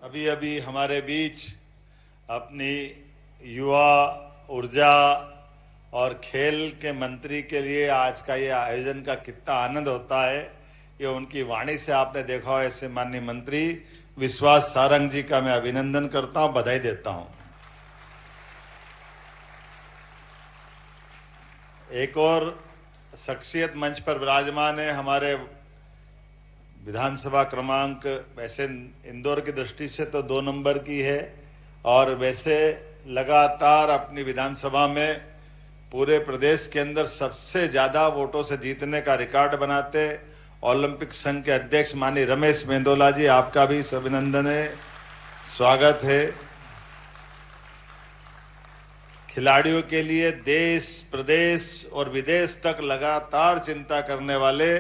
अभी अभी हमारे बीच अपनी युवा ऊर्जा और खेल के मंत्री के लिए आज का ये आयोजन का कितना आनंद होता है, ये उनकी वाणी से आपने देखा हो। ऐसे माननीय मंत्री विश्वास सारंग जी का मैं अभिनंदन करता हूं, बधाई देता हूं। एक और शख्सियत मंच पर विराजमान है, हमारे विधानसभा क्रमांक वैसे इंदौर की दृष्टि से तो 2 नंबर की है और वैसे लगातार अपनी विधानसभा में पूरे प्रदेश के अंदर सबसे ज्यादा वोटों से जीतने का रिकॉर्ड बनाते ओलंपिक संघ के अध्यक्ष माननीय रमेश मेंदोला जी, आपका भी अभिनंदन है, स्वागत है। खिलाड़ियों के लिए देश प्रदेश और विदेश तक लगातार चिंता करने वाले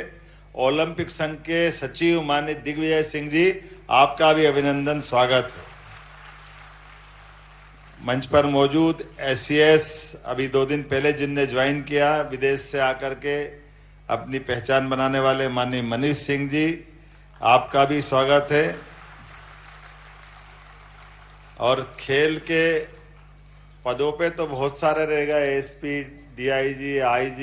ओलंपिक संघ के सचिव माननीय दिग्विजय सिंह जी, आपका भी अभिनंदन, स्वागत है। मंच पर मौजूद SCS अभी 2 दिन पहले जिनने ज्वाइन किया विदेश से आकर के अपनी पहचान बनाने वाले माननीय मनीष सिंह जी, आपका भी स्वागत है। और खेल के पदों पे तो बहुत सारे रहेगा, SP, DIG, IG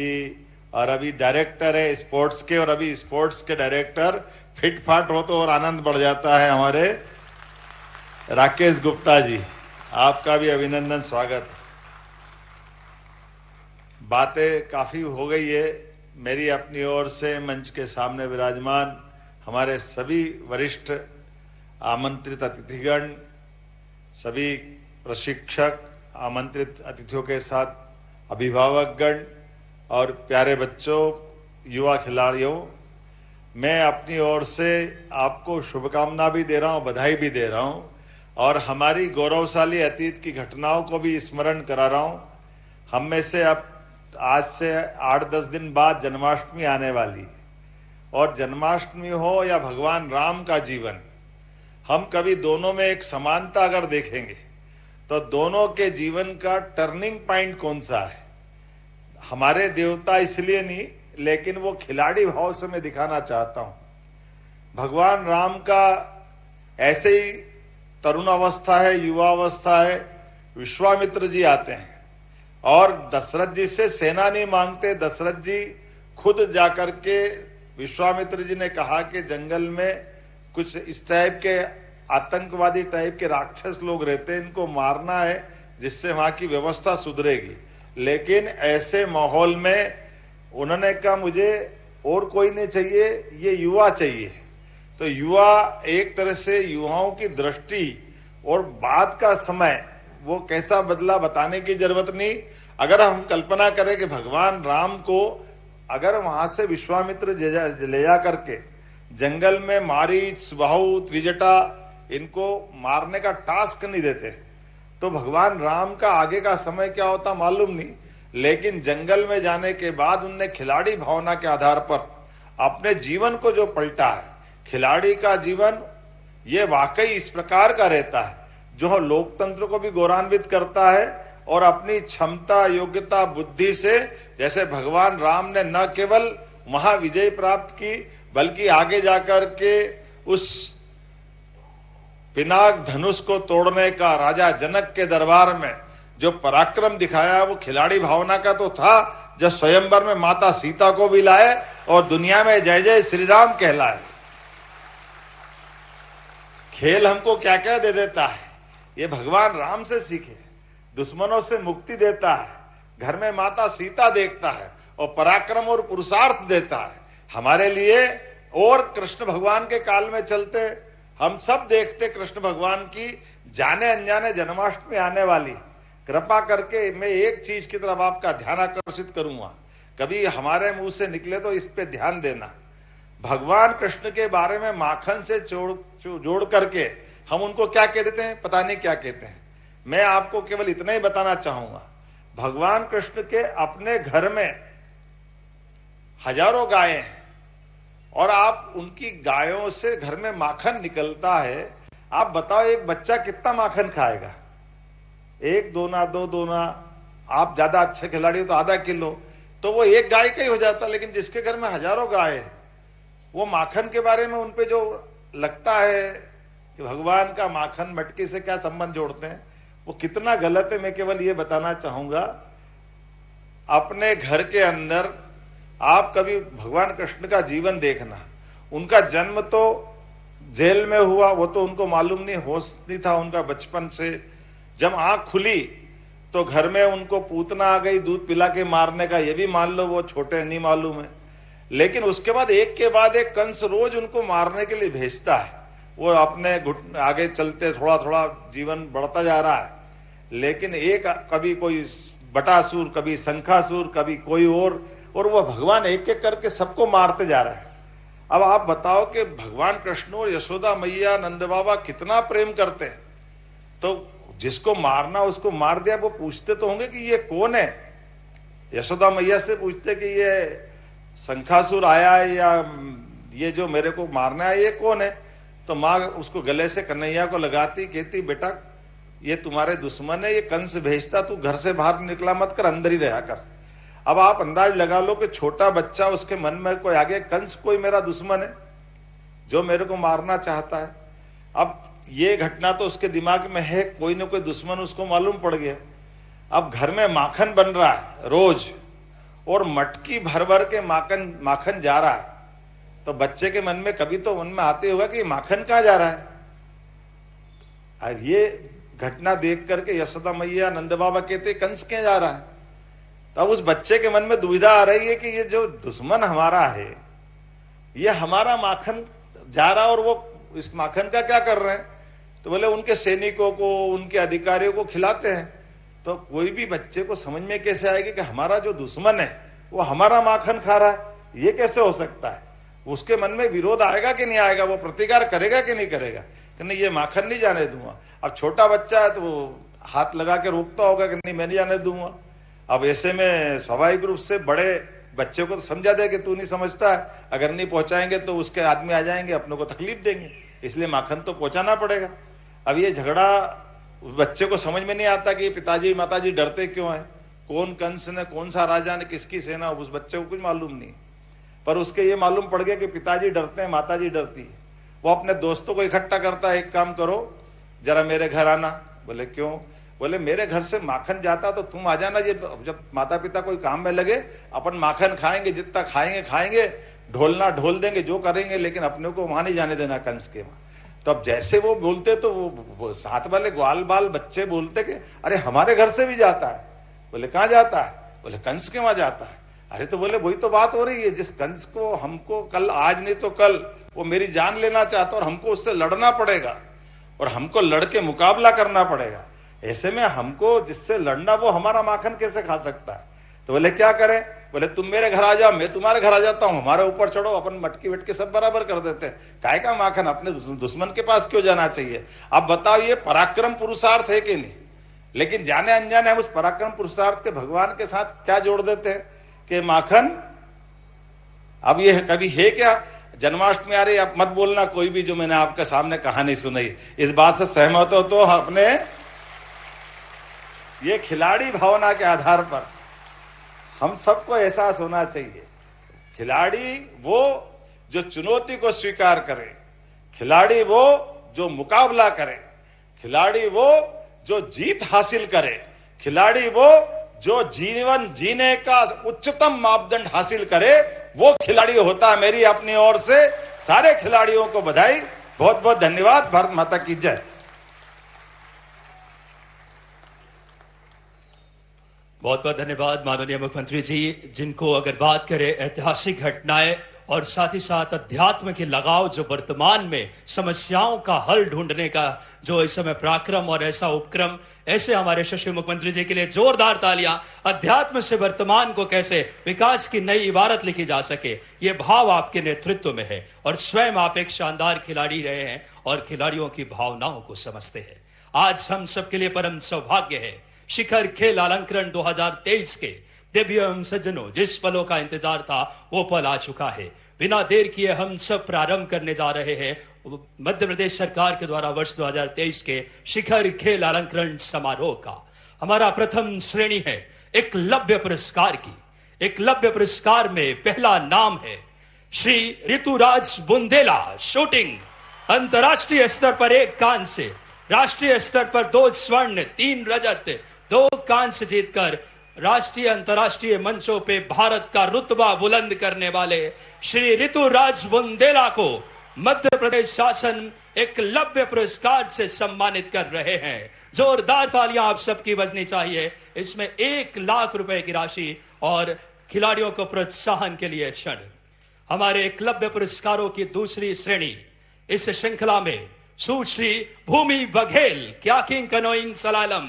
और अभी डायरेक्टर है स्पोर्ट्स के, और अभी स्पोर्ट्स के डायरेक्टर फिट फाट हो तो और आनंद बढ़ जाता है, हमारे राकेश गुप्ता जी, आपका भी अभिनंदन, स्वागत। बातें काफी हो गई है, मेरी अपनी ओर से मंच के सामने विराजमान हमारे सभी वरिष्ठ आमंत्रित अतिथिगण, सभी प्रशिक्षक, आमंत्रित अतिथियों के साथ अभिभावकगण और प्यारे बच्चों, युवा खिलाड़ियों, मैं अपनी ओर से आपको शुभकामना भी दे रहा हूं, बधाई भी दे रहा हूं और हमारी गौरवशाली अतीत की घटनाओं को भी स्मरण करा रहा हूं। हम में से अब आज से 8-10 दिन बाद जन्माष्टमी आने वाली है और जन्माष्टमी हो या भगवान राम का जीवन, हम कभी दोनों में एक समानता अगर देखेंगे तो दोनों के जीवन का टर्निंग पॉइंट कौन सा है? हमारे देवता इसलिए नहीं, लेकिन वो खिलाड़ी भाव से मैं दिखाना चाहता हूं। भगवान राम का ऐसे ही तरुण अवस्था है, युवा अवस्था है, विश्वामित्र जी आते हैं और दशरथ जी से सेना नहीं मांगते। दशरथ जी खुद जाकर के, विश्वामित्र जी ने कहा कि जंगल में कुछ इस टाइप के आतंकवादी टाइप के राक्षस लोग रहते हैं, इनको मारना है जिससे वहां की व्यवस्था सुधरेगी। लेकिन ऐसे माहौल में उन्होंने कहा मुझे और कोई नहीं चाहिए, ये युवा चाहिए। तो युवा एक तरह से युवाओं की दृष्टि और बाद का समय वो कैसा बदला बताने की जरूरत नहीं। अगर हम कल्पना करें कि भगवान राम को अगर वहां से विश्वामित्र ले जा करके जंगल में मारीच, बहुत, विजटा इनको मारने का टास्क नहीं देते तो भगवान राम का आगे का समय क्या होता मालूम नहीं। लेकिन जंगल में जाने के बाद उनने खिलाड़ी भावना के आधार पर अपने जीवन को जो पलटा है, खिलाड़ी का जीवन ये वाकई इस प्रकार का रहता है जो लोकतंत्र को भी गौरवान्वित करता है और अपनी क्षमता, योग्यता, बुद्धि से, जैसे भगवान राम ने न केवल महाविजय प्राप्त की बल्कि आगे जाकर के उस पिनाक धनुष को तोड़ने का राजा जनक के दरबार में जो पराक्रम दिखाया वो खिलाड़ी भावना का तो था, जब स्वयंवर में माता सीता को भी लाए और दुनिया में जय जय श्री राम कहलाए। खेल हमको क्या क्या दे देता है, ये भगवान राम से सीखे। दुश्मनों से मुक्ति देता है, घर में माता सीता देखता है और पराक्रम और पुरुषार्थ देता है हमारे लिए। और कृष्ण भगवान के काल में चलते हम सब देखते कृष्ण भगवान की जाने अनजाने जन्माष्टमी आने वाली। कृपा करके मैं एक चीज की तरफ आपका ध्यान आकर्षित करूंगा, कभी हमारे मुंह से निकले तो इस पे ध्यान देना। भगवान कृष्ण के बारे में माखन से जोड़ करके हम उनको क्या कह देते हैं, पता नहीं क्या कहते हैं। मैं आपको केवल इतना ही बताना चाहूंगा, भगवान कृष्ण के अपने घर में हजारों गायें हैं और आप उनकी गायों से घर में माखन निकलता है। आप बताओ एक बच्चा कितना माखन खाएगा? 1 दोना, 2 दोना, आप ज्यादा अच्छे खिलाड़ी हो तो आधा किलो, तो वो एक गाय का ही हो जाता। लेकिन जिसके घर में हजारों गाय है, वो माखन के बारे में उनपे जो लगता है कि भगवान का माखन मटकी से क्या संबंध जोड़ते हैं, वो कितना गलत है। मैं केवल ये बताना चाहूंगा, अपने घर के अंदर आप कभी भगवान कृष्ण का जीवन देखना। उनका जन्म तो जेल में हुआ, वो तो उनको मालूम नहीं, होश नहीं था उनका बचपन से। जब आंख खुली तो घर में उनको पूतना आ गई दूध पिला के मारने का, ये भी मान लो वो छोटे नहीं मालूम है। लेकिन उसके बाद एक कंस रोज उनको मारने के लिए भेजता है। वो अपने आगे चलते थोड़ा थोड़ा जीवन बढ़ता जा रहा है, लेकिन एक कभी कोई बटासुर, कभी शंखासुर, कभी कोई और वो भगवान एक एक करके सबको मारते जा रहे हैं। अब आप बताओ कि भगवान कृष्ण और यशोदा मैया, नंद बाबा कितना प्रेम करते हैं, तो जिसको मारना उसको मार दिया। वो पूछते तो होंगे कि ये कौन है, यशोदा मैया से पूछते कि ये शंखासुर आया है या ये जो मेरे को मारना है ये कौन है। तो माँ उसको गले से कन्हैया को लगाती, कहती बेटा ये तुम्हारे दुश्मन है, ये कंस भेजता, तू घर से बाहर निकला मत कर, अंदर ही रहा कर। अब आप अंदाज लगा लो कि छोटा बच्चा, उसके मन में कोई आगे कंस कोई मेरा दुश्मन है जो मेरे को मारना चाहता है। अब ये घटना तो उसके दिमाग में है, कोई ना कोई दुश्मन उसको मालूम पड़ गया। अब घर में माखन बन रहा है रोज, और मटकी भर भर के माखन जा रहा है, तो बच्चे के मन में कभी तो मन में आते होगा कि माखन कहाँ जा रहा है। ये घटना देख करके यशोदा मैया, नंद बाबा कहते कंस क्यों जा रहा है। तो अब उस बच्चे के मन में दुविधा आ रही है कि ये जो दुश्मन हमारा है, ये हमारा माखन जा रहा है और वो इस माखन का क्या कर रहे हैं। तो बोले उनके सैनिकों को, उनके अधिकारियों को खिलाते हैं। तो कोई भी बच्चे को समझ में कैसे आएगी कि हमारा जो दुश्मन है वो हमारा माखन खा रहा है, ये कैसे हो सकता है। उसके मन में विरोध आएगा कि नहीं आएगा, वो प्रतिकार करेगा कि नहीं करेगा कि नहीं ये माखन नहीं जाने दूंगा। अब छोटा बच्चा है तो वो हाथ लगा के रोकता होगा कि नहीं मैं नहीं जाने दूंगा। अब ऐसे में स्वाभाविक रूप से बड़े बच्चे को तो समझा दे कि तू नहीं समझता है, अगर नहीं पहुंचाएंगे तो उसके आदमी आ जाएंगे, अपनों को तकलीफ देंगे, इसलिए माखन तो पहुंचाना पड़ेगा। अब ये झगड़ा बच्चे को समझ में नहीं आता कि पिताजी माताजी डरते क्यों है, कौन कंस ने, कौन सा राजा ने, किसकी सेना, उस बच्चे को कुछ मालूम नहीं। पर उसके ये मालूम पड़ गया कि पिताजी डरते हैं, माताजी डरती है। वो अपने दोस्तों को इकट्ठा करता है, एक काम करो जरा मेरे घर आना। बोले क्यों। बोले मेरे घर से माखन जाता तो तुम आ जाना, ये जब माता पिता कोई काम में लगे अपन माखन खाएंगे, जितना खाएंगे, ढोलना ढोल देंगे, जो करेंगे, लेकिन अपने को वहां नहीं जाने देना कंस के वहां। तो अब जैसे वो बोलते तो वो साथ वाले ग्वाल बाल बच्चे बोलते कि अरे हमारे घर से भी जाता है। बोले कहाँ जाता है। बोले कंस के वहां जाता है। अरे तो बोले वही तो बात हो रही है, जिस कंस को हमको कल, आज नहीं तो कल, वो मेरी जान लेना चाहता और हमको उससे लड़ना पड़ेगा और हमको लड़के मुकाबला करना पड़ेगा। ऐसे में हमको जिससे लड़ना, वो हमारा माखन कैसे खा सकता है। तो बोले क्या करें। बोले तुम मेरे घर आ जाओ, मैं तुम्हारे घर आ जाता हूं, हमारे ऊपर चढ़ो, अपन मटकी वटकी सब बराबर कर देते हैं। काय का माखन अपने दुश्मन के पास क्यों जाना चाहिए। अब बताओ ये पराक्रम पुरुषार्थ है कि नहीं। लेकिन जाने अनजाने हम उस पराक्रम पुरुषार्थ के भगवान के साथ क्या जोड़ देते हैं कि माखन। अब ये कभी है क्या। जन्माष्टमी आ रही, आप मत बोलना कोई भी जो मैंने आपके सामने कहानी सुनाई, इस बात से सहमत हो तो अपने ये खिलाड़ी भावना के आधार पर हम सबको एहसास होना चाहिए। खिलाड़ी वो जो चुनौती को स्वीकार करे, खिलाड़ी वो जो मुकाबला करे, खिलाड़ी वो जो जीत हासिल करे, खिलाड़ी वो जो जीवन जीने का उच्चतम मापदंड हासिल करे, वो खिलाड़ी होता है। मेरी अपनी ओर से सारे खिलाड़ियों को बधाई, बहुत बहुत धन्यवाद। भारत माता की जय। बहुत बहुत धन्यवाद माननीय मुख्यमंत्री जी, जिनको अगर बात करें ऐतिहासिक घटनाएं और साथ ही साथ अध्यात्म के लगाव, जो वर्तमान में समस्याओं का हल ढूंढने का जो इस समय पराक्रम और ऐसा उपक्रम, ऐसे हमारे यशस्वी मुख्यमंत्री जी के लिए जोरदार तालियां। अध्यात्म से वर्तमान को कैसे विकास की नई इबारत लिखी जा सके, ये भाव आपके नेतृत्व में है और स्वयं आप एक शानदार खिलाड़ी रहे हैं और खिलाड़ियों की भावनाओं को समझते हैं। आज हम सबके लिए परम सौभाग्य है, शिखर खेल अलंकरण 2023 के दिव्य एवं सज्जनों, जिस पलों का इंतजार था वो पल आ चुका है। बिना देर किए हम सब प्रारंभ करने जा रहे हैं मध्य प्रदेश सरकार के द्वारा वर्ष 2023 के शिखर खेल अलंकरण समारोह का। हमारा प्रथम श्रेणी है एकलव्य पुरस्कार की। एकलव्य पुरस्कार में पहला नाम है श्री ऋतुराज बुंदेला, शूटिंग। अंतर्राष्ट्रीय स्तर पर 1 कांस्य, राष्ट्रीय स्तर पर 2 स्वर्ण, 3 रजत, 2 कांस्य जीतकर राष्ट्रीय अंतर्राष्ट्रीय मंचों पे भारत का रुतबा बुलंद करने वाले श्री ऋतुराज बुंदेला को मध्य प्रदेश शासन एकलव्य पुरस्कार से सम्मानित कर रहे हैं। जोरदार तालियां आप सबकी बजनी चाहिए। इसमें 1 लाख रुपए की राशि और खिलाड़ियों को प्रोत्साहन के लिए क्षण। हमारे एकलव्य पुरस्कारों की दूसरी श्रेणी इस श्रृंखला में सुश्री भूमि बघेल क्याकिंग कनोइंग सलालम,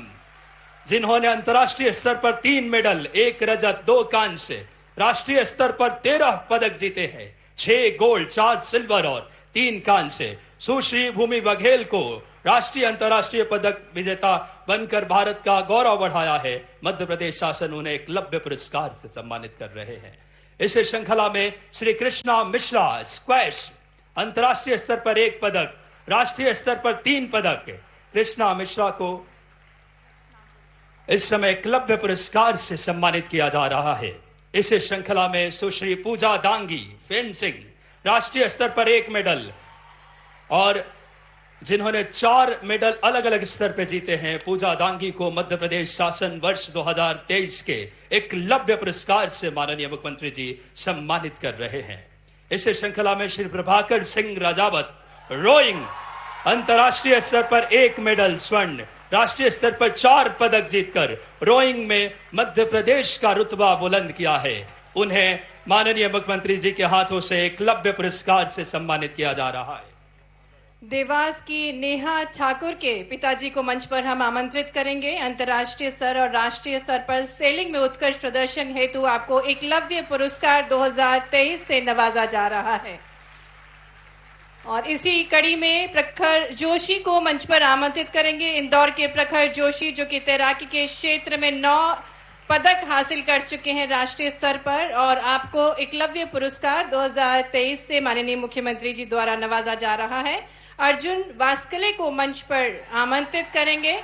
जिन्होंने अंतर्राष्ट्रीय स्तर पर 3 मेडल, 1 रजत, 2 कांस्य, राष्ट्रीय स्तर पर 13 पदक जीते हैं, 6 गोल्ड, 4 सिल्वर और 3 कांस्य। सुश्री भूमि बघेल को राष्ट्रीय अंतर्राष्ट्रीय पदक विजेता बनकर भारत का गौरव बढ़ाया है। मध्य प्रदेश शासन उन्हें एकलव्य पुरस्कार से सम्मानित कर रहे हैं। इस श्रृंखला में श्री कृष्णा मिश्रा स्क्वैश, अंतर्राष्ट्रीय स्तर पर 1 पदक, राष्ट्रीय स्तर पर 3 पदक। कृष्णा मिश्रा को इस समय एकलव्य पुरस्कार से सम्मानित किया जा रहा है। इस श्रृंखला में सुश्री पूजा दांगी फेंसिंग, राष्ट्रीय स्तर पर 1 मेडल और जिन्होंने 4 मेडल अलग अलग स्तर पर जीते हैं। पूजा दांगी को मध्य प्रदेश शासन वर्ष 2023 के एकलव्य पुरस्कार से माननीय मुख्यमंत्री जी सम्मानित कर रहे हैं। इस श्रृंखला में श्री प्रभाकर सिंह राजावत रोइंग, अंतर्राष्ट्रीय स्तर पर 1 मेडल स्वर्ण, राष्ट्रीय स्तर पर 4 पदक जीतकर रोइंग में मध्य प्रदेश का रुतबा बुलंद किया है। उन्हें माननीय मुख्यमंत्री जी के हाथों से एकलव्य पुरस्कार से सम्मानित किया जा रहा है। देवास की नेहा ठाकुर के पिताजी को मंच पर हम आमंत्रित करेंगे। अंतर्राष्ट्रीय स्तर और राष्ट्रीय स्तर पर सेलिंग में उत्कृष्ट प्रदर्शन हेतु आपको एकलव्य पुरस्कार 2023 से नवाजा जा रहा है। और इसी कड़ी में प्रखर जोशी को मंच पर आमंत्रित करेंगे। इंदौर के प्रखर जोशी जो कि तैराकी के क्षेत्र में 9 पदक हासिल कर चुके हैं राष्ट्रीय स्तर पर, और आपको एकलव्य पुरस्कार 2023 से माननीय मुख्यमंत्री जी द्वारा नवाजा जा रहा है। अर्जुन वास्कले को मंच पर आमंत्रित करेंगे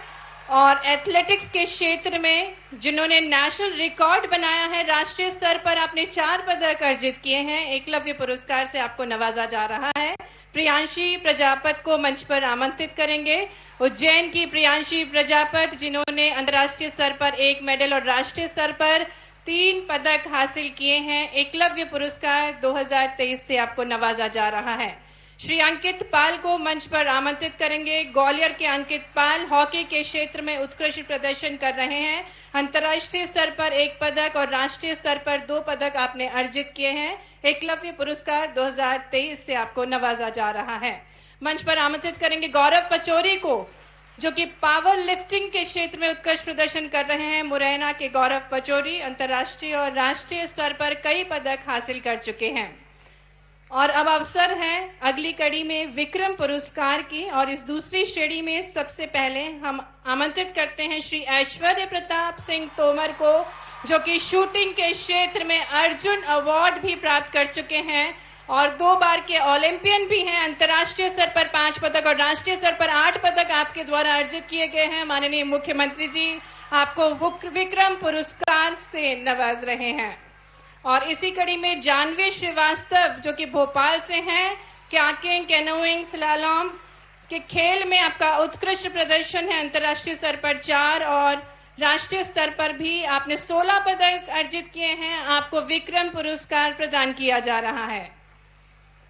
और एथलेटिक्स के क्षेत्र में जिन्होंने नेशनल रिकॉर्ड बनाया है, राष्ट्रीय स्तर पर आपने 4 पदक अर्जित किए हैं, एकलव्य पुरस्कार से आपको नवाजा जा रहा है। प्रियांशी प्रजापत को मंच पर आमंत्रित करेंगे। उज्जैन की प्रियांशी प्रजापत जिन्होंने अंतर्राष्ट्रीय स्तर पर 1 मेडल और राष्ट्रीय स्तर पर 3 पदक हासिल किए हैं, एकलव्य पुरस्कार 2023 से आपको नवाजा जा रहा है। श्री अंकित पाल को मंच पर आमंत्रित करेंगे। ग्वालियर के अंकित पाल हॉकी के क्षेत्र में उत्कृष्ट प्रदर्शन कर रहे हैं। अंतर्राष्ट्रीय स्तर पर 1 पदक और राष्ट्रीय स्तर पर 2 पदक आपने अर्जित किए हैं। एकलव्य पुरस्कार 2023 से आपको नवाजा जा रहा है। मंच पर आमंत्रित करेंगे गौरव पचौरी को, जो कि पावर लिफ्टिंग के क्षेत्र में उत्कृष्ट प्रदर्शन कर रहे हैं। मुरैना के गौरव पचौरी अंतर्राष्ट्रीय और राष्ट्रीय स्तर पर कई पदक हासिल कर चुके हैं। और अब अवसर है अगली कड़ी में विक्रम पुरस्कार की, और इस दूसरी श्रेणी में सबसे पहले हम आमंत्रित करते हैं श्री ऐश्वर्य प्रताप सिंह तोमर को, जो कि शूटिंग के क्षेत्र में अर्जुन अवार्ड भी प्राप्त कर चुके हैं और 2 बार के ओलंपियन भी हैं। अंतर्राष्ट्रीय स्तर पर 5 पदक और राष्ट्रीय स्तर पर 8 पदक आपके द्वारा अर्जित किए गए हैं। माननीय मुख्यमंत्री जी आपको विक्रम पुरस्कार से नवाज रहे हैं। और इसी कड़ी में जानवी श्रीवास्तव जो कि भोपाल से हैं, क्याकिंग कैनोइंग स्लालॉम के खेल में आपका उत्कृष्ट प्रदर्शन है। अंतर्राष्ट्रीय स्तर पर 4 और राष्ट्रीय स्तर पर भी आपने 16 पदक अर्जित किए हैं। आपको विक्रम पुरस्कार प्रदान किया जा रहा है।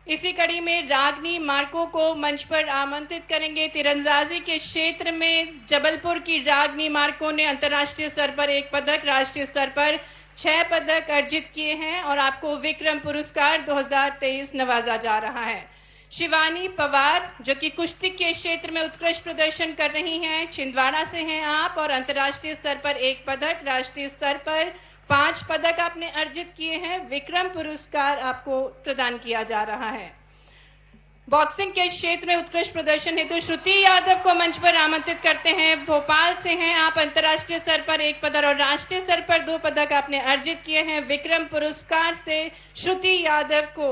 इसी कड़ी में रागनी मार्को को मंच पर आमंत्रित करेंगे। तीरंदाजी के क्षेत्र में जबलपुर की रागनी मार्को ने अंतर्राष्ट्रीय स्तर पर 1 पदक, राष्ट्रीय स्तर पर 6 पदक अर्जित किए हैं और आपको विक्रम पुरस्कार 2023 नवाजा जा रहा है। शिवानी पवार जो कि कुश्ती के क्षेत्र में उत्कृष्ट प्रदर्शन कर रही हैं, छिंदवाड़ा से हैं आप, और अंतर्राष्ट्रीय स्तर पर 1 पदक, राष्ट्रीय स्तर पर 5 पदक आपने अर्जित किए हैं। विक्रम पुरस्कार आपको प्रदान किया जा रहा है। बॉक्सिंग के क्षेत्र में उत्कृष्ट प्रदर्शन हेतु श्रुति यादव को मंच पर आमंत्रित करते हैं। भोपाल से हैं आप, अंतर्राष्ट्रीय स्तर पर 1 पदक और राष्ट्रीय स्तर पर 2 पदक आपने अर्जित किए हैं। विक्रम पुरस्कार से श्रुति यादव को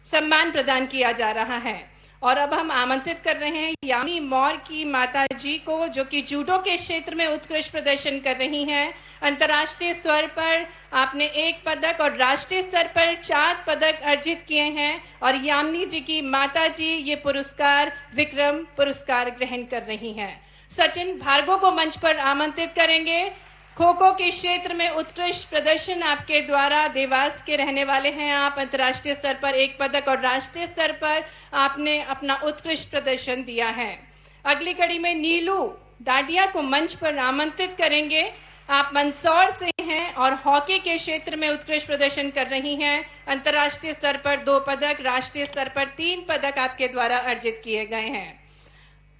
सम्मान प्रदान किया जा रहा है। और अब हम आमंत्रित कर रहे हैं यामिनी मौर्य की माता जी को, जो कि जूडो के क्षेत्र में उत्कृष्ट प्रदर्शन कर रही हैं। अंतर्राष्ट्रीय स्तर पर आपने 1 पदक और राष्ट्रीय स्तर पर 4 पदक अर्जित किए हैं और यामिनी जी की माता जी ये पुरस्कार विक्रम पुरस्कार ग्रहण कर रही हैं। सचिन भार्गव को मंच पर आमंत्रित करेंगे। खो खो के क्षेत्र में उत्कृष्ट प्रदर्शन आपके द्वारा, देवास के रहने वाले हैं आप। अंतर्राष्ट्रीय स्तर पर 1 पदक और राष्ट्रीय स्तर पर आपने अपना उत्कृष्ट प्रदर्शन दिया है। अगली कड़ी में नीलू डाडिया को मंच पर आमंत्रित करेंगे। आप मंदसौर से हैं और हॉकी के क्षेत्र में उत्कृष्ट प्रदर्शन कर रही हैं। अंतर्राष्ट्रीय स्तर पर 2 पदक, राष्ट्रीय स्तर पर 3 पदक आपके द्वारा अर्जित किए गए हैं।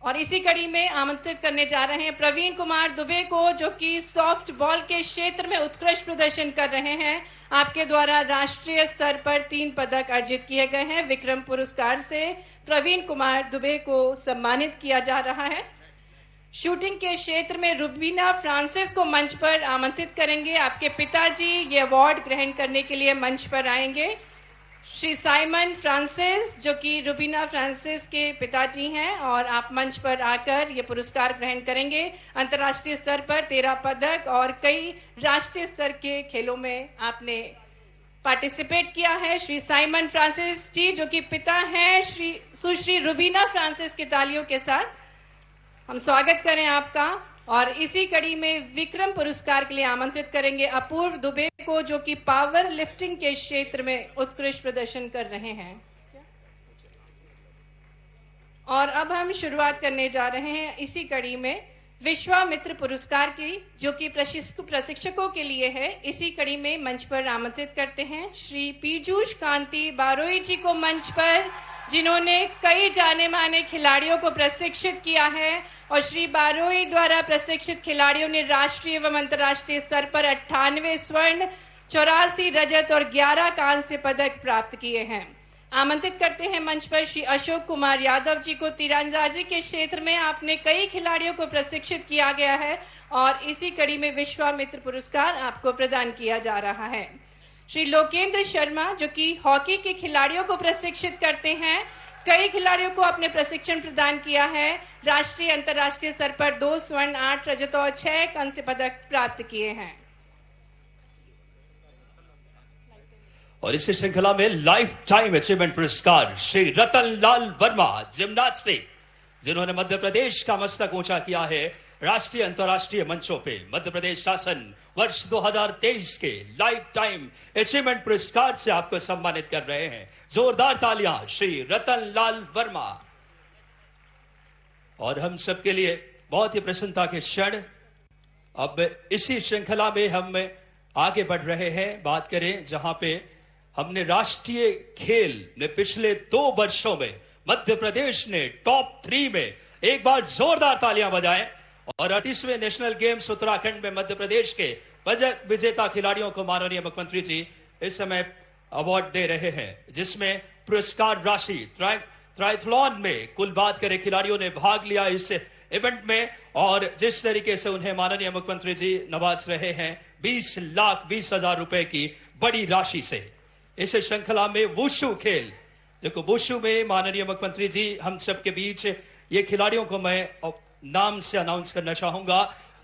और इसी कड़ी में आमंत्रित करने जा रहे हैं प्रवीण कुमार दुबे को, जो कि सॉफ्ट बॉल के क्षेत्र में उत्कृष्ट प्रदर्शन कर रहे हैं। आपके द्वारा राष्ट्रीय स्तर पर 3 पदक अर्जित किए गए हैं। विक्रम पुरस्कार से प्रवीण कुमार दुबे को सम्मानित किया जा रहा है। शूटिंग के क्षेत्र में रुबीना फ्रांसिस को मंच पर आमंत्रित करेंगे। आपके पिताजी ये अवार्ड ग्रहण करने के लिए मंच पर आएंगे। श्री साइमन फ्रांसिस, जो कि रुबीना फ्रांसिस के पिताजी हैं, और आप मंच पर आकर ये पुरस्कार ग्रहण करेंगे। अंतर्राष्ट्रीय स्तर पर 13 पदक और कई राष्ट्रीय स्तर के खेलों में आपने पार्टिसिपेट किया है। श्री साइमन फ्रांसिस जी, जो कि पिता हैं सुश्री रुबीना फ्रांसिस की तालियों के साथ हम स्वागत करें आपका। और इसी कड़ी में विक्रम पुरस्कार के लिए आमंत्रित करेंगे अपूर्व दुबे को, जो कि पावर लिफ्टिंग के क्षेत्र में उत्कृष्ट प्रदर्शन कर रहे हैं। और अब हम शुरुआत करने जा रहे हैं इसी कड़ी में विश्वामित्र पुरस्कार की, जो कि प्रशिक्षकों के लिए है। इसी कड़ी में मंच पर आमंत्रित करते हैं श्री पीयूष कांति बारोई जी को मंच पर, जिन्होंने कई जाने माने खिलाड़ियों को प्रशिक्षित किया है। और श्री बारोई द्वारा प्रशिक्षित खिलाड़ियों ने राष्ट्रीय एवं अंतर्राष्ट्रीय स्तर पर 98 स्वर्ण, 84 रजत और 11 कांस्य पदक प्राप्त किए हैं। आमंत्रित करते हैं मंच पर श्री अशोक कुमार यादव जी को। तीरंदाजी के क्षेत्र में आपने कई खिलाड़ियों को प्रशिक्षित किया गया है और इसी कड़ी में विश्वामित्र पुरस्कार आपको प्रदान किया जा रहा है। श्री लोकेंद्र शर्मा, जो कि हॉकी के खिलाड़ियों को प्रशिक्षित करते हैं, कई खिलाड़ियों को आपने प्रशिक्षण प्रदान किया है। राष्ट्रीय अंतर्राष्ट्रीय स्तर पर 2 स्वर्ण, 8 रजत और 6 कांस्य पदक प्राप्त किए हैं। और इस श्रृंखला में लाइफ टाइम अचीवमेंट पुरस्कार श्री रतन लाल वर्मा जिम्नास्टिक, जिन्होंने मध्य प्रदेश का मस्तक ऊंचा किया है राष्ट्रीय अंतर्राष्ट्रीय मंचों पे। मध्य प्रदेश शासन वर्ष 2023 के लाइफ टाइम अचीवमेंट पुरस्कार से आपको सम्मानित कर रहे हैं। जोरदार तालियां श्री रतन लाल वर्मा। और हम सबके लिए बहुत ही प्रसन्नता के क्षण। अब इसी श्रृंखला में हम आगे बढ़ रहे हैं। बात करें जहां पे हमने राष्ट्रीय खेल ने पिछले 2 वर्षों में मध्य प्रदेश ने टॉप 3 में, एक बार जोरदार तालियां बजाएं। और 38वें नेशनल गेम्स उत्तराखंड में मध्य प्रदेश के पदक विजेता खिलाड़ियों को माननीय मुख्यमंत्री जी इस समय अवार्ड दे रहे हैं, जिसमें पुरस्कार राशि ट्रायथलॉन में कुल बात करें खिलाड़ियों ने भाग लिया इस इवेंट में, और जिस तरीके से उन्हें माननीय मुख्यमंत्री जी नवाज रहे हैं 20,20,000 रुपए की बड़ी राशि से। इस श्रृंखला में वुशु खेल, देखो वुशु में माननीय मुख्यमंत्री जी हम सबके बीच ये खिलाड़ियों को मैं नाम से अनाउंस करना चाहूंगा।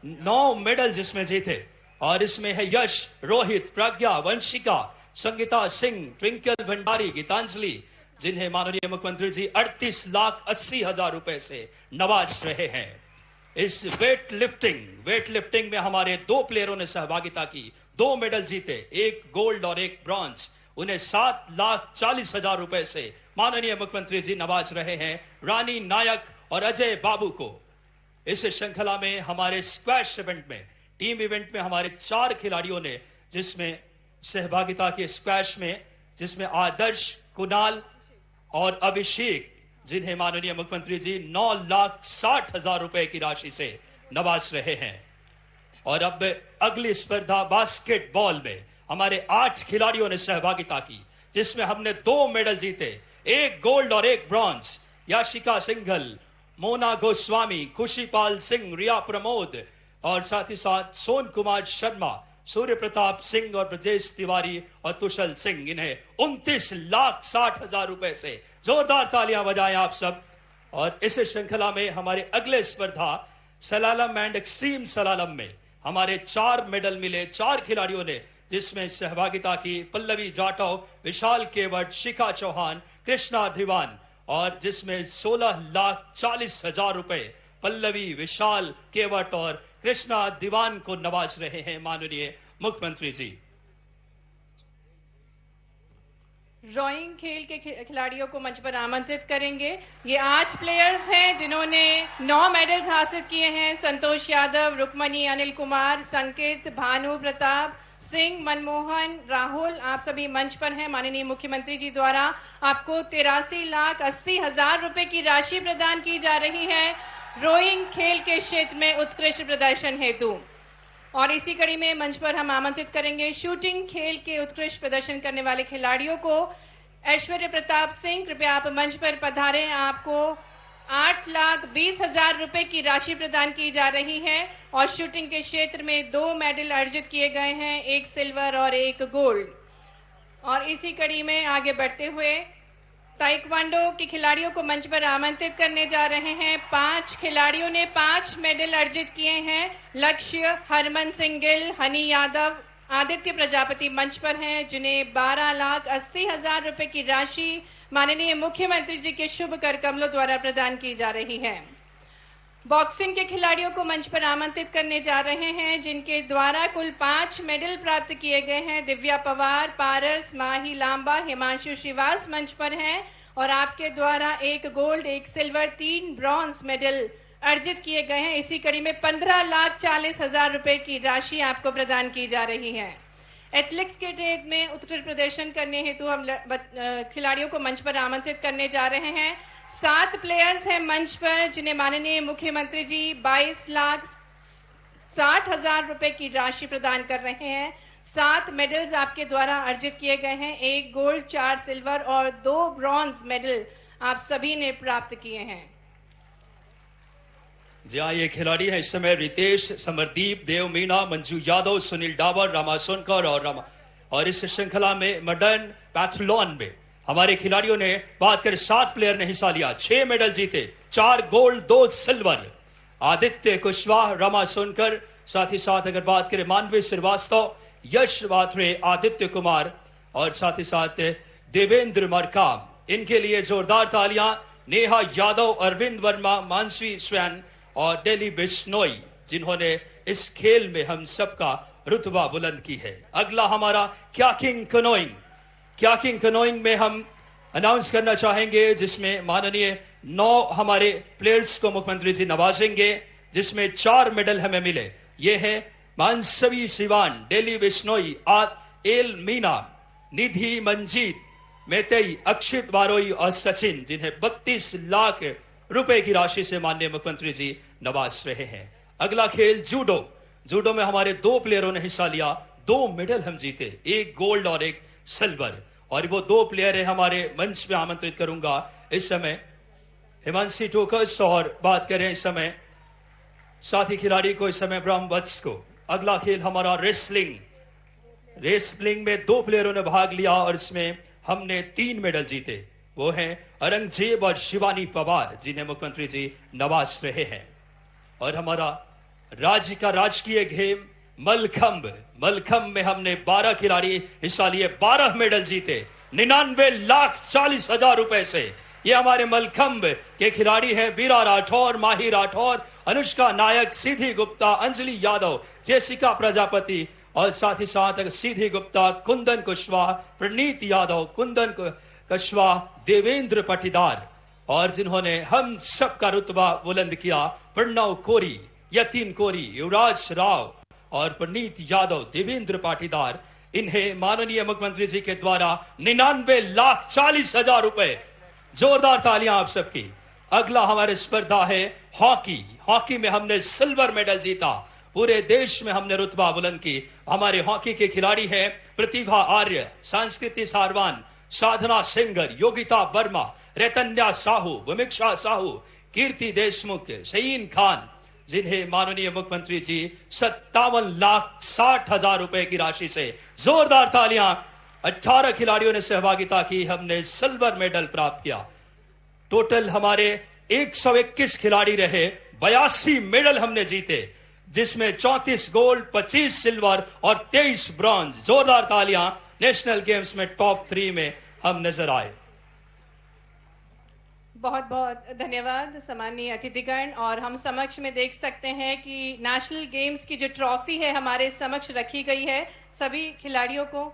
9 मेडल जिसमें जीते, और इसमें है यश, रोहित, प्रज्ञा, वंशिका, संगीता सिंह, ट्विंकल भंडारी, गीतांजलि, जिन्हें माननीय मुख्यमंत्री जी 38,80,000 रुपए से नवाज रहे हैं। इस वेट लिफ्टिंग में हमारे 2 प्लेयरों ने सहभागिता की, 2 मेडल जीते, 1 गोल्ड और 1 ब्रॉन्ज। उन्हें 7,40,000 रुपए से माननीय मुख्यमंत्री जी नवाज रहे हैं। रानी नायक और अजय बाबू को। इस श्रृंखला में हमारे स्क्वैश इवेंट में, टीम इवेंट में हमारे 4 खिलाड़ियों ने जिसमें सहभागिता की स्क्वैश में, जिसमें आदर्श, कुणाल और अभिषेक, जिन्हें माननीय मुख्यमंत्री जी 9,60,000 रुपए की राशि से नवाज रहे हैं। और अब अगली स्पर्धा बास्केटबॉल में हमारे 8 खिलाड़ियों ने सहभागिता की, जिसमें हमने 2 मेडल जीते, 1 गोल्ड और 1 ब्रॉन्ज। याशिका सिंघल, मोना गोस्वामी, खुशीपाल सिंह, रिया प्रमोद और साथ ही साथ सोन कुमार शर्मा, सूर्य प्रताप सिंह और ब्रजेश तिवारी और तुषल सिंह, इन्हें 29,60,000 रुपए से जोरदार तालियां बजाएं आप सब। और इस श्रृंखला में हमारे अगले स्पर्धा सलालम एंड एक्सट्रीम सलालम में हमारे 4 मेडल मिले 4 खिलाड़ियों ने, जिसमें सहभागिता की पल्लवी जाटव, विशाल केवट, शिखा चौहान, कृष्णा धिवान, और जिसमें 16,40,000 रुपए पल्लवी, विशाल केवट और कृष्णा दीवान को नवाज रहे हैं माननीय मुख्यमंत्री जी। रोइंग खेल के खिलाड़ियों को मंच पर आमंत्रित करेंगे। ये 8 प्लेयर्स हैं जिन्होंने 9 मेडल्स हासिल किए हैं। संतोष यादव, रुक्मणी, अनिल कुमार, संकेत, भानु प्रताप सिंह, मनमोहन, राहुल, आप सभी मंच पर हैं। माननीय मुख्यमंत्री जी द्वारा आपको 83,80,000 रुपए की राशि प्रदान की जा रही है रोइंग खेल के क्षेत्र में उत्कृष्ट प्रदर्शन हेतु। और इसी कड़ी में मंच पर हम आमंत्रित करेंगे शूटिंग खेल के उत्कृष्ट प्रदर्शन करने वाले खिलाड़ियों को। ऐश्वर्य प्रताप सिंह, कृपया आप मंच पर पधारें। आपको 8,20,000 रुपए की राशि प्रदान की जा रही है और शूटिंग के क्षेत्र में 2 मेडल अर्जित किए गए हैं, 1 सिल्वर और 1 गोल्ड। और इसी कड़ी में आगे बढ़ते हुए ताइक्वांडो के खिलाड़ियों को मंच पर आमंत्रित करने जा रहे हैं। 5 खिलाड़ियों ने 5 मेडल अर्जित किए हैं। लक्ष्य, हरमन सिंह गिल, हनी यादव, आदित्य प्रजापति मंच पर हैं, जिन्हें 12,80,000 रुपए की राशि माननीय मुख्यमंत्री जी के शुभ कर कमलों द्वारा प्रदान की जा रही है। बॉक्सिंग के खिलाड़ियों को मंच पर आमंत्रित करने जा रहे हैं, जिनके द्वारा कुल 5 मेडल प्राप्त किए गए हैं। दिव्या पवार, पारस, माही लांबा, हिमांशु श्रीवास मंच पर हैं और आपके द्वारा 1 गोल्ड, 1 सिल्वर, 3 ब्रॉन्ज मेडल अर्जित किए गए हैं। इसी कड़ी में 15,40,000 रुपए की राशि आपको प्रदान की जा रही है। एथलेटिक्स के ट्रेड में उत्कृष्ट प्रदर्शन करने हेतु हम खिलाड़ियों को मंच पर आमंत्रित करने जा रहे हैं। 7 प्लेयर्स हैं मंच पर, जिन्हें माननीय मुख्यमंत्री जी 22,60,000 रुपए की राशि प्रदान कर रहे हैं। 7 मेडल्स आपके द्वारा अर्जित किए गए हैं, 1 गोल्ड, 4 सिल्वर और 2 ब्रॉन्ज मेडल आप सभी ने प्राप्त किए हैं। जी हाँ, ये खिलाड़ी है इस समय रितेश, समरदीप, देव मीना, मंजू यादव, सुनील डाबर, रामा सोनकर और इस श्रृंखला में मॉडर्न पैथलॉन में हमारे खिलाड़ियों ने बात करें 7 प्लेयर ने हिस्सा लिया, 6 मेडल जीते, 4 गोल्ड, 2 सिल्वर। आदित्य कुशवाहा, रमा सोनकर, साथ ही साथ अगर बात करें मानवी श्रीवास्तव, यश वाथरे, आदित्य कुमार और साथ ही साथ देवेंद्र मरकाम, इनके लिए जोरदार तालियां। नेहा यादव, अरविंद वर्मा, मानसी स्वैन और डेली बिश्नोई, जिन्होंने इस खेल में हम सबका रुतबा बुलंद की है। अगला हमारा क्याकिंग कनोइंग में हम अनाउंस करना चाहेंगे, जिसमें माननीय 9 हमारे प्लेयर्स को मुख्यमंत्री जी नवाजेंगे, जिसमें 4 मेडल हमें मिले। ये है मानसवी सिवान, डेली बिश्नोई, एल मीना, निधि मंजीत, मेतई, अक्षित बारोई और सचिन, जिन्हें 32 लाख रुपए की राशि से माननीय मुख्यमंत्री जी नवाज रहे हैं। अगला खेल जूडो में हमारे 2 प्लेयरों ने हिस्सा लिया, 2 मेडल हम जीते, 1 गोल्ड और 1 सिल्वर। और वो 2 प्लेयर है हमारे मंच पे आमंत्रित करूंगा इस समय, हिमांशी टोकस और बात करें इस समय साथी खिलाड़ी को इस समय ब्रह्मवत्स को। अगला खेल हमारा रेसलिंग में 2 प्लेयरों ने भाग लिया और इसमें हमने 3 मेडल जीते। वो हैं औरंगजेब और शिवानी पवार, जिन्हें मुख्यमंत्री जी नवाज रहे हैं। और हमारा राज्य का राजकीय खेल मलखंब में हमने 12 खिलाड़ी हिस्सा लिए, 12 मेडल जीते, 99,40,000 रुपए से। ये हमारे मलखंब के खिलाड़ी हैं बीरा राठौर, माही राठौर, अनुष्का नायक, सीधी गुप्ता, अंजलि यादव, जेसिका प्रजापति और साथ ही साथ सीधी गुप्ता, कुंदन कुशवाहा, प्रणीत यादव, कुंदन कुशवाहा, देवेंद्र पाटीदार और जिन्होंने हम सबका रुतबा बुलंद किया, प्रणव कोरी, यतीन कोरी, युवराज राव और प्रणीत यादव, देवेंद्र पाटीदार। इन्हें माननीय मुख्यमंत्री जी के द्वारा 99,40,000 रुपए। जोरदार तालियां आप सबकी। अगला हमारे स्पर्धा है हॉकी में हमने सिल्वर मेडल जीता, पूरे देश में हमने रुतबा बुलंद की। हमारे हॉकी के खिलाड़ी हैं प्रतिभा आर्य, संस्कृति सारवान, साधना सिंगर, योगिता वर्मा, रतन्या साहू, भूमिक्षा साहू, कीर्ति देशमुख, शहीन खान, जिन्हें माननीय मुख्यमंत्री जी 57,60,000 रुपए की राशि से जोरदार तालियां। 18 खिलाड़ियों ने सहभागिता की, हमने सिल्वर मेडल प्राप्त किया। टोटल हमारे 121 खिलाड़ी रहे, 82 मेडल हमने जीते, जिसमें 34 गोल्ड, 25 सिल्वर और 23 ब्रॉन्ज। जोरदार तालियां। नेशनल गेम्स में टॉप 3 में हम नजर आए। बहुत बहुत धन्यवाद सम्मानीय अतिथिगण। और हम समक्ष में देख सकते हैं कि नेशनल गेम्स की जो ट्रॉफी है हमारे समक्ष रखी गई है सभी खिलाड़ियों को।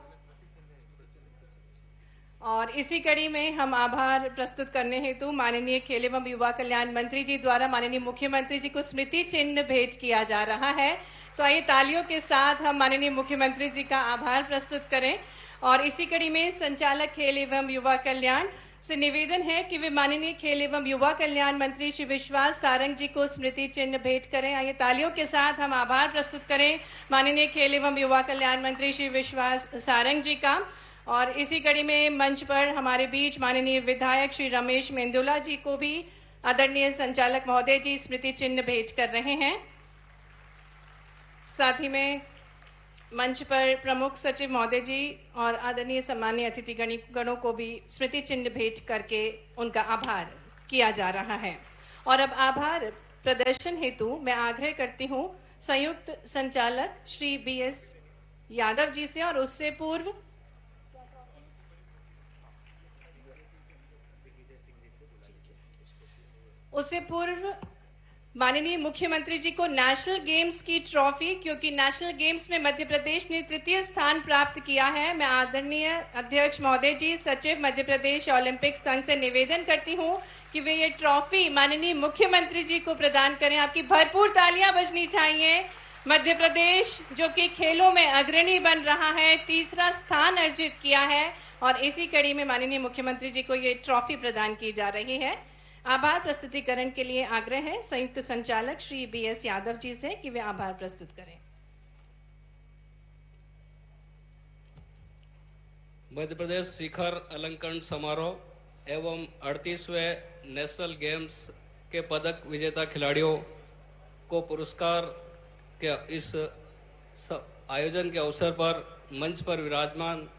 और इसी कड़ी में हम आभार प्रस्तुत करने हेतु माननीय खेल एवं युवा कल्याण मंत्री जी द्वारा माननीय मुख्यमंत्री जी को स्मृति चिन्ह भेंट किया जा रहा है। तो आइए तालियों के साथ हम माननीय मुख्यमंत्री जी का आभार प्रस्तुत करें। और इसी कड़ी में संचालक खेल एवं युवा कल्याण से निवेदन है कि वे माननीय खेल एवं युवा कल्याण मंत्री श्री विश्वास सारंग जी को स्मृति चिन्ह भेंट करें। आइए तालियों के साथ हम आभार प्रस्तुत करें माननीय खेल एवं युवा कल्याण मंत्री श्री विश्वास सारंग जी का। और इसी कड़ी में मंच पर हमारे बीच माननीय विधायक श्री रमेश मेंदोला जी को भी आदरणीय संचालक महोदय जी स्मृति चिन्ह भेंट कर रहे हैं। साथ ही में मंच पर प्रमुख सचिव महोदय जी और आदरणीय सम्मानीय अतिथि गणों को भी स्मृति चिन्ह भेंट करके उनका आभार किया जा रहा है। और अब आभार प्रदर्शन हेतु मैं आग्रह करती हूं संयुक्त संचालक श्री BS यादव जी से। और उससे पूर्व माननीय मुख्यमंत्री जी को नेशनल गेम्स की ट्रॉफी, क्योंकि नेशनल गेम्स में मध्य प्रदेश ने तृतीय स्थान प्राप्त किया है, मैं आदरणीय अध्यक्ष महोदय जी सचिव मध्य प्रदेश ओलंपिक संघ से निवेदन करती हूं कि वे ये ट्रॉफी माननीय मुख्यमंत्री जी को प्रदान करें। आपकी भरपूर तालियां बजनी चाहिए। मध्य प्रदेश जो कि खेलों में अग्रणी बन रहा है, तीसरा स्थान अर्जित किया है, और इसी कड़ी में माननीय मुख्यमंत्री जी को ये ट्रॉफी प्रदान की जा रही है। आभार प्रस्तुतिकरण के लिए आग्रह है संयुक्त संचालक श्री BS यादव जी से कि वे आभार प्रस्तुत करें। मध्य प्रदेश शिखर अलंकरण समारोह एवं 38वें नेशनल गेम्स के पदक विजेता खिलाड़ियों को पुरस्कार के इस आयोजन के अवसर पर मंच पर विराजमान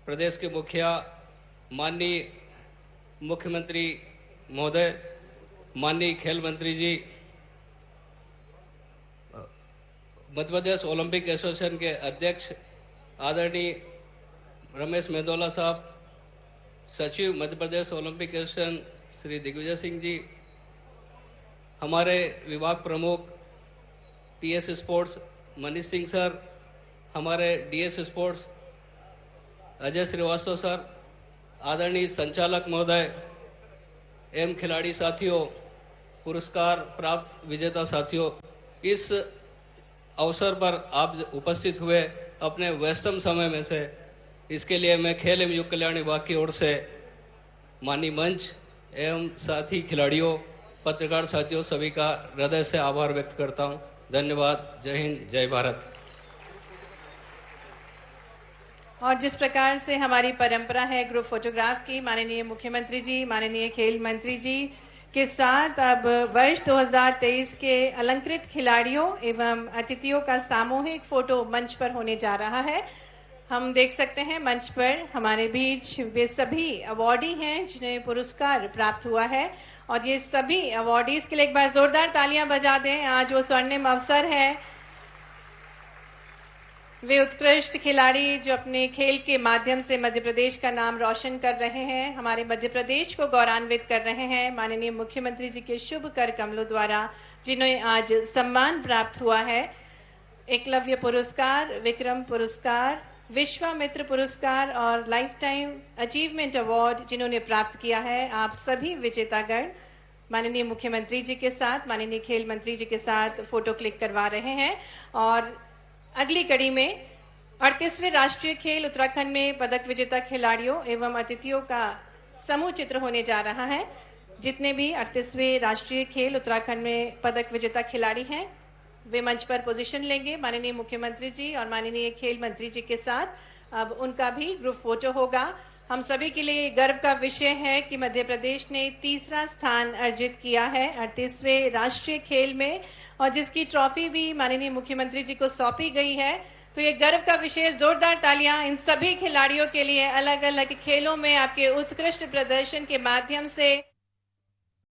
प्रदेश के मुखिया माननीय मुख्यमंत्री महोदय, माननीय खेल मंत्री जी, मध्य प्रदेश ओलंपिक एसोसिएशन के अध्यक्ष आदरणीय रमेश मेंदोला साहब, सचिव मध्य प्रदेश ओलंपिक एसोसिएशन श्री दिग्विजय सिंह जी, हमारे विभाग प्रमुख PS sports Manish Singh sir, हमारे DS sports Ajay Shrivastava sir, आदरणीय संचालक महोदय एवं खिलाड़ी साथियों, पुरस्कार प्राप्त विजेता साथियों, इस अवसर पर आप उपस्थित हुए अपने व्यस्तम समय में से, इसके लिए मैं खेल एवं युवा कल्याण विभाग की ओर से माननीय मंच एवं साथी खिलाड़ियों, पत्रकार साथियों सभी का हृदय से आभार व्यक्त करता हूं। धन्यवाद। जय हिंद, जय भारत। और जिस प्रकार से हमारी परंपरा है ग्रुप फोटोग्राफ की, माननीय मुख्यमंत्री जी, माननीय खेल मंत्री जी के साथ अब वर्ष 2023 के अलंकृत खिलाड़ियों एवं अतिथियों का सामूहिक फोटो मंच पर होने जा रहा है। हम देख सकते हैं मंच पर हमारे बीच वे सभी अवार्डी हैं जिन्हें पुरस्कार प्राप्त हुआ है, और ये सभी अवार्डीज के लिए एक बार जोरदार तालियां बजा दें। आज वो स्वर्णिम अवसर है। वे उत्कृष्ट खिलाड़ी जो अपने खेल के माध्यम से मध्य प्रदेश का नाम रोशन कर रहे हैं, हमारे मध्य प्रदेश को गौरवान्वित कर रहे हैं। माननीय मुख्यमंत्री जी के शुभ कर कमलों द्वारा जिन्हें आज सम्मान प्राप्त हुआ है, एकलव्य पुरस्कार, विक्रम पुरस्कार, विश्वामित्र पुरस्कार और लाइफ टाइम अचीवमेंट अवार्ड जिन्होंने प्राप्त किया है, आप सभी विजेतागण माननीय मुख्यमंत्री जी के साथ, माननीय खेल मंत्री जी के साथ फोटो क्लिक करवा रहे हैं। और अगली कड़ी में 38वें राष्ट्रीय खेल उत्तराखंड में पदक विजेता खिलाड़ियों एवं अतिथियों का समूह चित्र होने जा रहा है। जितने भी 38वें राष्ट्रीय खेल उत्तराखंड में पदक विजेता खिलाड़ी हैं वे मंच पर पोजीशन लेंगे माननीय मुख्यमंत्री जी और माननीय खेल मंत्री जी के साथ। अब उनका भी ग्रुप फोटो होगा। हम सभी के लिए गर्व का विषय है कि मध्य प्रदेश ने तीसरा स्थान अर्जित किया है 38वें राष्ट्रीय खेल में, और जिसकी ट्रॉफी भी माननीय मुख्यमंत्री जी को सौंपी गई है। तो ये गर्व का विषय, जोरदार तालियां इन सभी खिलाड़ियों के लिए अलग अलग खेलों में आपके उत्कृष्ट प्रदर्शन के माध्यम से।